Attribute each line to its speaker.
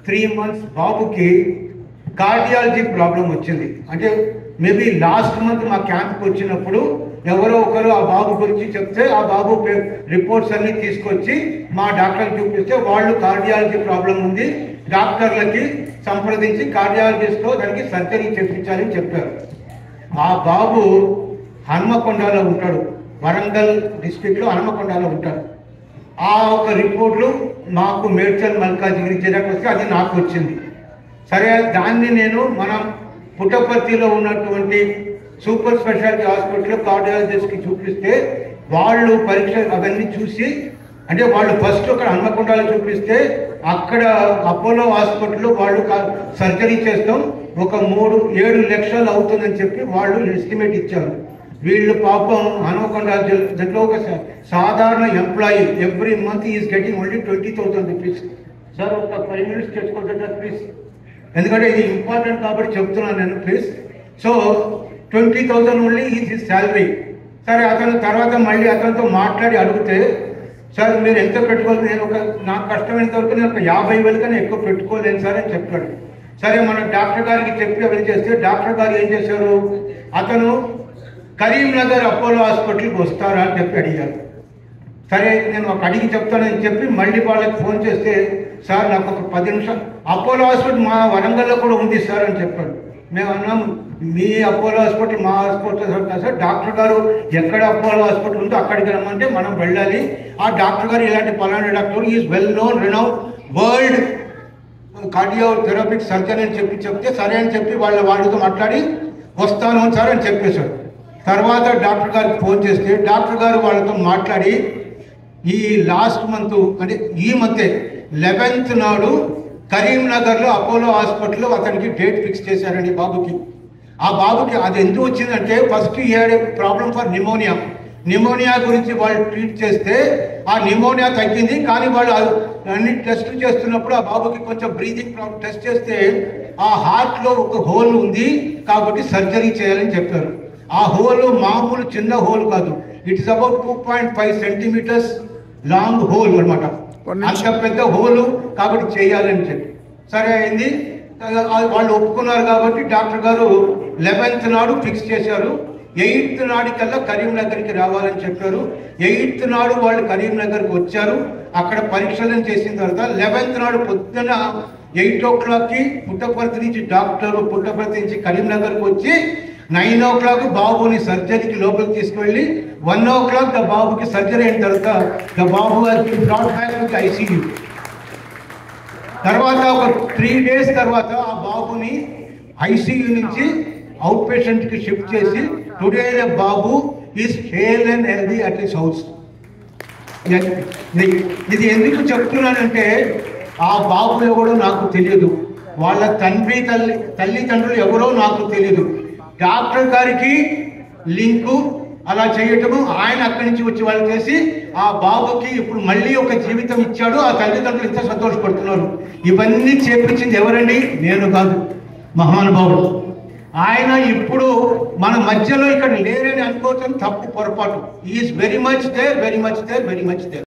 Speaker 1: 3 months బాబుకి cardiology problem వచ్చింది. అంటే మేబీ లాస్ట్ మంత్ మా క్యాంప్కి వచ్చినప్పుడు ఎవరో ఒకరు ఆ బాబు గురించి చెప్తే ఆ బాబు రిపోర్ట్స్ అన్ని తీసుకొచ్చి మా డాక్టర్కి చూపిస్తే వాళ్ళు కార్డియాలజీ ప్రాబ్లం ఉంది, డాక్టర్లకి సంప్రదించి కార్డియాలజిస్ట్తో దానికి సర్జరీ చేయించాలని చెప్పారు. ఆ బాబు హన్మకొండలో ఉంటాడు, వరంగల్ డిస్ట్రిక్ట్లో హన్మకొండలో ఉంటాడు. ఆ ఒక రిపోర్ట్లు మాకు మేడ్చల్ మల్కాజిగిరి జిల్లాకు వస్తే అది నాకు వచ్చింది. సరే, దాన్ని నేను మనం పుట్టపర్తిలో ఉన్నటువంటి సూపర్ స్పెషాలిటీ హాస్పిటల్ కార్డియాలజిస్ట్కి చూపిస్తే వాళ్ళు పరీక్ష అవన్నీ చూసి, అంటే వాళ్ళు ఫస్ట్ అక్కడ హన్మకొండలో చూపిస్తే అక్కడ అపోలో హాస్పిటల్లో వాళ్ళు సర్జరీ చేస్తాం, ఒక 7 లక్షలు అవుతుందని చెప్పి వాళ్ళు ఎస్టిమేట్ ఇచ్చారు. వీళ్ళు పాపం హన్మకొండ దాంట్లో ఒక సాధారణ employee every month is getting only 20,000 rupees. Sir ఒక 5 minutes తెచ్చుకుంటారు సార్ ప్లీజ్, ఎందుకంటే ఇది ఇంపార్టెంట్ కాబట్టి చెప్తున్నాను నేను please. So 20,000 only is his salary. సరే, అతను తర్వాత మళ్ళీ అతనితో మాట్లాడి అడిగితే, సార్ మీరు ఎంత పెట్టుకోవాలి, నేను నాకు కష్టమైనంత వరకు నేను ఒక 50,000 కన్నా ఎక్కువ పెట్టుకోలేను సార్ అని చెప్పాడు. సరే, మన డాక్టర్ గారికి చెప్పి అవన్నీ చేస్తే డాక్టర్ గారు ఏం చేశారు, అతను కరీంనగర్ అపోలో హాస్పిటల్కి వస్తారా అని చెప్పి అడిగారు. సరే, నేను ఒక అడిగి చెప్తానని చెప్పి మళ్ళీ వాళ్ళకి ఫోన్ చేస్తే, సార్ నాకు ఒక 10 నిమిషాలు, అపోలో హాస్పిటల్ మా వరంగల్లో కూడా ఉంది సార్ అని చెప్పాడు. మేము అన్నాం, మీ అపోలో హాస్పిటల్ మా హాస్పిటల్ సార్, డాక్టర్ గారు ఎక్కడ అపోలో హాస్పిటల్ ఉందో అక్కడికి రమ్మంటే మనం వెళ్ళాలి. ఆ డాక్టర్ గారు ఇలాంటి పలానా doctor is well known renowned world cardiothoracic surgeon అని చెప్తే సరే అని చెప్పి వాళ్ళతో మాట్లాడి వస్తాను సార్ అని చెప్పేశాడు. తర్వాత డాక్టర్ గారికి ఫోన్ చేస్తే డాక్టర్ గారు వాళ్ళతో మాట్లాడి ఈ లాస్ట్ మంత్ అంటే ఈ మంతే 11th నాడు కరీంనగర్లో అపోలో హాస్పిటల్లో అతనికి డేట్ ఫిక్స్ చేశారండి బాబుకి. ఆ బాబుకి అది ఎందుకు వచ్చిందంటే ఫస్ట్ ఈ had a problem for pneumonia గురించి వాళ్ళు ట్రీట్ చేస్తే ఆ నిమోనియా తగ్గింది. కానీ వాళ్ళు అన్ని టెస్ట్ చేస్తున్నప్పుడు ఆ బాబుకి కొంచెం బ్రీతింగ్ ప్రాబ్లం టెస్ట్ చేస్తే ఆ హార్ట్లో ఒక హోల్ ఉంది కాబట్టి సర్జరీ చేయాలని చెప్పారు. ఆ హోల్ మామూలు చిన్న హోల్ కాదు, it is about 2.5 centimeters long whole అనమాట. అంత పెద్ద హోలు కాబట్టి చేయాలని చెప్పి సరే అయింది. వాళ్ళు ఒప్పుకున్నారు కాబట్టి డాక్టర్ గారు 11th నాడు ఫిక్స్ చేశారు. 8th నాడికల్లా కరీంనగర్కి రావాలని చెప్పారు. 8th నాడు వాళ్ళు కరీంనగర్కి వచ్చారు. అక్కడ పరీక్షలను చేసిన తర్వాత 11th నాడు పొద్దున 8 o'clockకి పుట్టపర్తి నుంచి డాక్టర్ పుట్టపర్తి నుంచి కరీంనగర్కి వచ్చి 9 o'clock బాబుని సర్జరీకి లోపలికి తీసుకువెళ్ళి 1 o'clock ద బాబుకి సర్జరీ అయిన తర్వాత the Babu brought back to ICU. తర్వాత ఒక 3 days తర్వాత ఆ బాబుని ఐసీయూ నుంచి అవుట్ పేషెంట్కి షిఫ్ట్ చేసి today the Babu is hail and healthy at his house. ఇది ఎందుకు చెప్తున్నానంటే ఆ బాబు ఎవరో నాకు తెలియదు, వాళ్ళ తల్లిదండ్రులు ఎవరో నాకు తెలియదు. డాక్టర్ గారికి లింకు అలా చేయటము, ఆయన అక్కడి నుంచి వచ్చి వాళ్ళు చేసి ఆ బాబుకి ఇప్పుడు మళ్ళీ ఒక జీవితం ఇచ్చాడు. ఆ తల్లిదండ్రులు ఎంత సంతోషపడుతున్నారు. ఇవన్నీ చేపించింది ఎవరండి? నేను కాదు, మహానుభావుడు. ఆయన ఇప్పుడు మన మధ్యలో ఇక్కడ లేరని అనుకోవటం తప్పు, పొరపాటు. Is very much there, very much there, very much there.